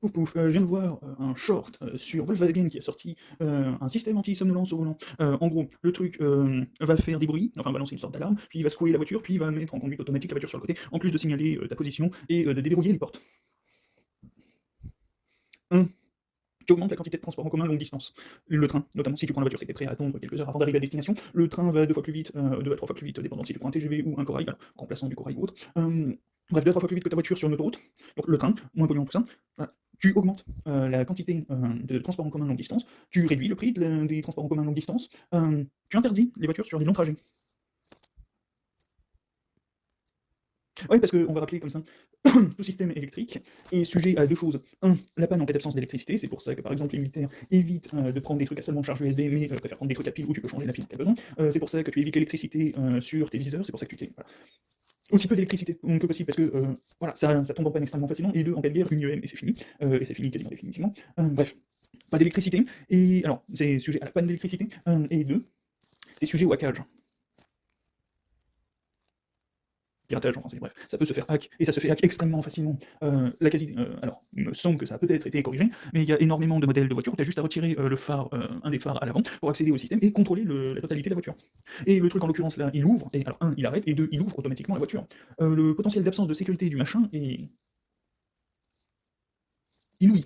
Pouf pouf, je viens de voir un short sur Volkswagen qui a sorti un système anti-somnolence au volant. En gros, le truc va faire des bruits, enfin balancer une sorte d'alarme, puis il va secouer la voiture, puis il va mettre en conduite automatique la voiture sur le côté, en plus de signaler ta position et de déverrouiller les portes. 1. Tu augmentes la quantité de transport en commun longue distance. Le train, notamment si tu prends la voiture, c'est que tu es prêt à attendre quelques heures avant d'arriver à destination. Le train va 2 fois plus vite, 2 à 3 fois plus vite, dépendant si tu prends un TGV ou un corail, alors, remplaçant du corail ou autre. Bref, 2 à 3 fois plus vite que ta voiture sur une autoroute. Donc le train, moins polluant, tout ça. Voilà. Tu augmentes la quantité de transport en commun longue distance, tu réduis le prix des transports en commun longue distance, tu interdis les voitures sur des longs trajets. Oui, parce qu'on va rappeler comme ça, tout système électrique est sujet à deux choses. Un, la panne en cas d'absence d'électricité, c'est pour ça que par exemple les militaires évitent de prendre des trucs à seulement charge USB, mais préfèrent prendre des trucs à pile où tu peux changer la pile en cas de besoin. C'est pour ça que tu évites l'électricité sur tes viseurs, c'est pour ça que tu t'es... Voilà. Aussi peu d'électricité que possible, parce que voilà, ça tombe en panne extrêmement facilement, et deux, en cas de guerre, une IEM, et c'est fini quasiment définitivement. Bref, pas d'électricité, et alors, c'est sujet à la panne d'électricité, et deux, c'est sujet au hackage. Piratage en français, bref, ça peut se faire hack, et ça se fait hack extrêmement facilement. Alors, il me semble que ça a peut-être été corrigé, mais il y a énormément de modèles de voitures où tu as juste à retirer le phare, un des phares à l'avant, pour accéder au système et contrôler la totalité de la voiture. Et le truc en l'occurrence là, il ouvre, et alors un, il arrête, et deux, il ouvre automatiquement la voiture. Le potentiel d'absence de sécurité du machin est inouï.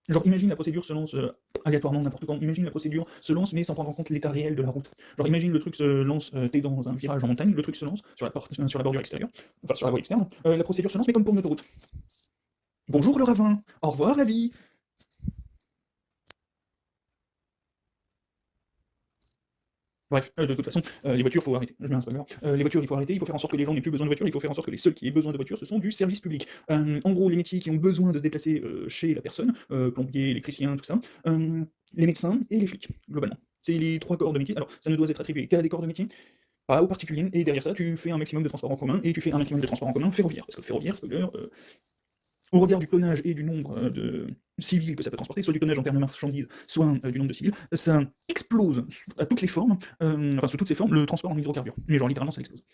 Genre, imagine la procédure se lance aléatoirement n'importe quand, imagine la procédure se lance mais sans prendre en compte l'état réel de la route. Genre, imagine le truc se lance, t'es dans un virage en montagne, le truc se lance sur la bordure extérieure, enfin sur la voie externe, la procédure se lance mais comme pour une autoroute. Bonjour le ravin, au revoir la vie. Bref, de toute façon, les voitures, faut arrêter. Je mets un spoiler. Les voitures, il faut arrêter, il faut faire en sorte que les gens n'aient plus besoin de voitures, il faut faire en sorte que les seuls qui aient besoin de voitures, ce sont du service public. En gros, les métiers qui ont besoin de se déplacer chez la personne, plombier, électricien, tout ça, les médecins et les flics, globalement. C'est les trois corps de métier. Alors, ça ne doit être attribué qu'à des corps de métier, pas aux particuliers, et derrière ça, tu fais un maximum de transport en commun, et tu fais un maximum de transport en commun ferroviaire. Parce que le ferroviaire, spoiler, au regard du tonnage et du nombre de civils que ça peut transporter, soit du tonnage en termes de marchandises, soit du nombre de civils, ça explose à toutes les formes, enfin sous toutes ces formes, le transport en hydrocarbures. Mais genre littéralement ça explose.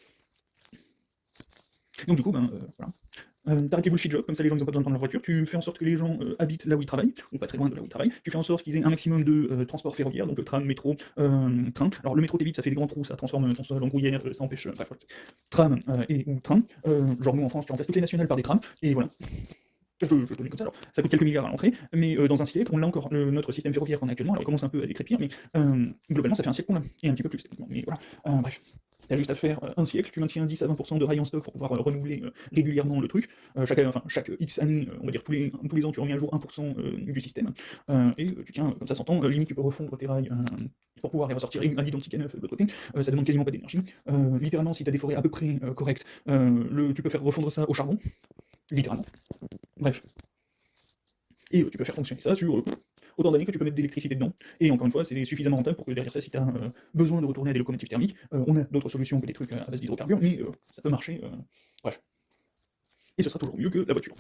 Donc du coup, voilà. T'arrêtes les bullshit jobs, comme ça les gens ils ont pas besoin de prendre leur voiture, tu fais en sorte que les gens habitent là où ils travaillent, ou pas très loin de là où ils travaillent, tu fais en sorte qu'ils aient un maximum de transport ferroviaire, donc le tram, métro, train. Alors le métro t'évite, ça fait des grands trous, ça transforme ton stage en gruyère, ça empêche, bref, voilà. Tram et ou train, genre nous en France tu remplaces toutes les nationales par des trams, et voilà. Je te dis comme ça, alors ça coûte quelques milliards à l'entrée, mais dans un siècle, on l'a encore. Notre système ferroviaire qu'on a actuellement, alors il commence un peu à décrépir, mais globalement ça fait un siècle qu'on l'a, et un petit peu plus techniquement, mais voilà. Bref. T'as juste à faire un siècle, tu maintiens 10 à 20% de rails en stock pour pouvoir renouveler régulièrement le truc. Chaque X années, on va dire tous les ans, tu remets à jour 1% du système, et tu tiens comme ça 100 ans, limite tu peux refondre tes rails pour pouvoir les ressortir un identique à neuf de l'autre côté, ça demande quasiment pas d'énergie. Littéralement, si t'as des forêts à peu près correctes, tu peux faire refondre ça au charbon, littéralement. Bref. Et tu peux faire fonctionner ça sur autant d'années que tu peux mettre d'électricité dedans. Et encore une fois, c'est suffisamment rentable pour que derrière ça, si tu as besoin de retourner à des locomotives thermiques, on a d'autres solutions que des trucs à base d'hydrocarbures, mais ça peut marcher. Bref. Et ce sera toujours mieux que la voiture.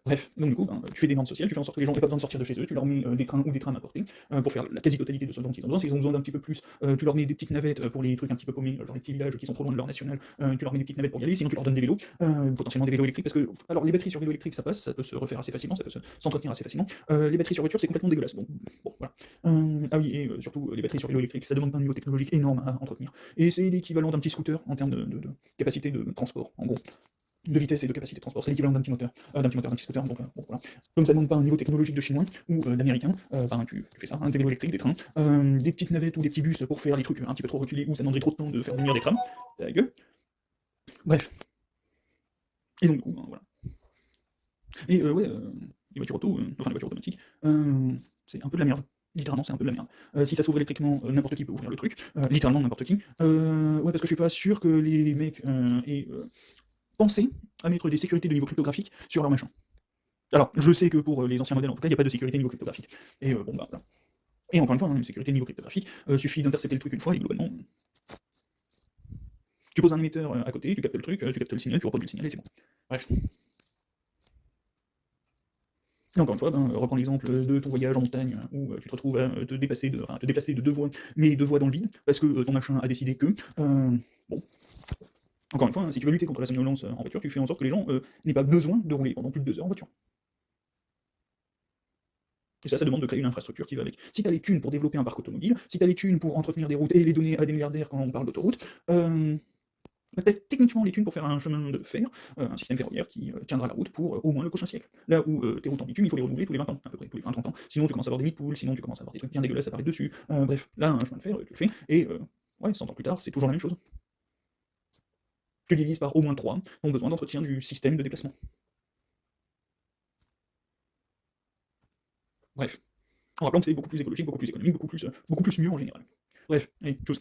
Bref, donc du coup, tu fais des normes sociales, tu fais en sorte que les gens n'aient pas besoin de sortir de chez eux, tu leur mets des trains ou des trams à portée pour faire la quasi-totalité de ce dont ils ont besoin. S'ils ont besoin d'un petit peu plus, tu leur mets des petites navettes pour les trucs un petit peu paumés, genre les petits villages qui sont trop loin de leur national, tu leur mets des petites navettes pour y aller, sinon tu leur donnes des vélos, potentiellement des vélos électriques, parce que, alors les batteries sur vélo électrique ça passe, ça peut se refaire assez facilement, ça peut s'entretenir assez facilement. Les batteries sur voiture c'est complètement dégueulasse, donc bon, voilà. Ah oui, et surtout les batteries sur vélo électrique, ça demande un niveau technologique énorme à entretenir. Et c'est l'équivalent d'un petit scooter en termes de capacité de transport, en gros de vitesse et de capacité de transport. C'est l'équivalent d'un petit scooter, donc bon, voilà. Comme ça ne demande pas un niveau technologique de chinois ou d'américain, tu fais ça, un vélo électrique, des trains, des petites navettes ou des petits bus pour faire les trucs un petit peu trop reculés où ça demanderait trop de temps de faire venir des trams, ta gueule. Bref. Et donc, du coup, voilà. Et ouais, les voitures auto, enfin les voitures automatiques, c'est un peu de la merde. Littéralement, c'est un peu de la merde. Si ça s'ouvre électriquement, n'importe qui peut ouvrir le truc. Littéralement, n'importe qui. Ouais, parce que je suis pas sûr que les mecs aient pensé à mettre des sécurités de niveau cryptographique sur leur machin. Alors, je sais que pour les anciens modèles, en tout cas, il n'y a pas de sécurité niveau cryptographique. Et bon, bah, voilà. Et encore une fois, une sécurité niveau cryptographique, suffit d'intercepter le truc une fois, et globalement, tu poses un émetteur à côté, tu captes le truc, tu captes le signal, tu reproduis le signal, et c'est bon. Bref. Et encore une fois, reprends l'exemple de ton voyage en montagne, où tu te retrouves à te déplacer de deux voies, mais deux voies dans le vide, parce que ton machin a décidé que... bon. Encore une fois, si tu veux lutter contre la somnolence en voiture, tu fais en sorte que les gens n'aient pas besoin de rouler pendant plus de 2 heures en voiture. Et ça demande de créer une infrastructure qui va avec. Si tu as les thunes pour développer un parc automobile, si tu as les thunes pour entretenir des routes et les donner à des milliardaires quand on parle d'autoroute, bah, t'as techniquement les thunes pour faire un chemin de fer, un système ferroviaire qui tiendra la route pour au moins le prochain siècle. Là où tes routes en bitume, il faut les renouveler tous les 20 ans, à peu près, tous les 20-30 ans. Sinon tu commences à avoir des nids de poules, sinon tu commences à avoir des trucs bien dégueulasses apparaître dessus. Bref, là, un chemin de fer, tu le fais, et ouais, 100 ans plus tard, c'est toujours la même chose. Tu divises par au moins 3 ont besoin d'entretien du système de déplacement. Bref. En rappelant que c'est beaucoup plus écologique, beaucoup plus économique, beaucoup plus mieux en général. Bref, allez, tchuss.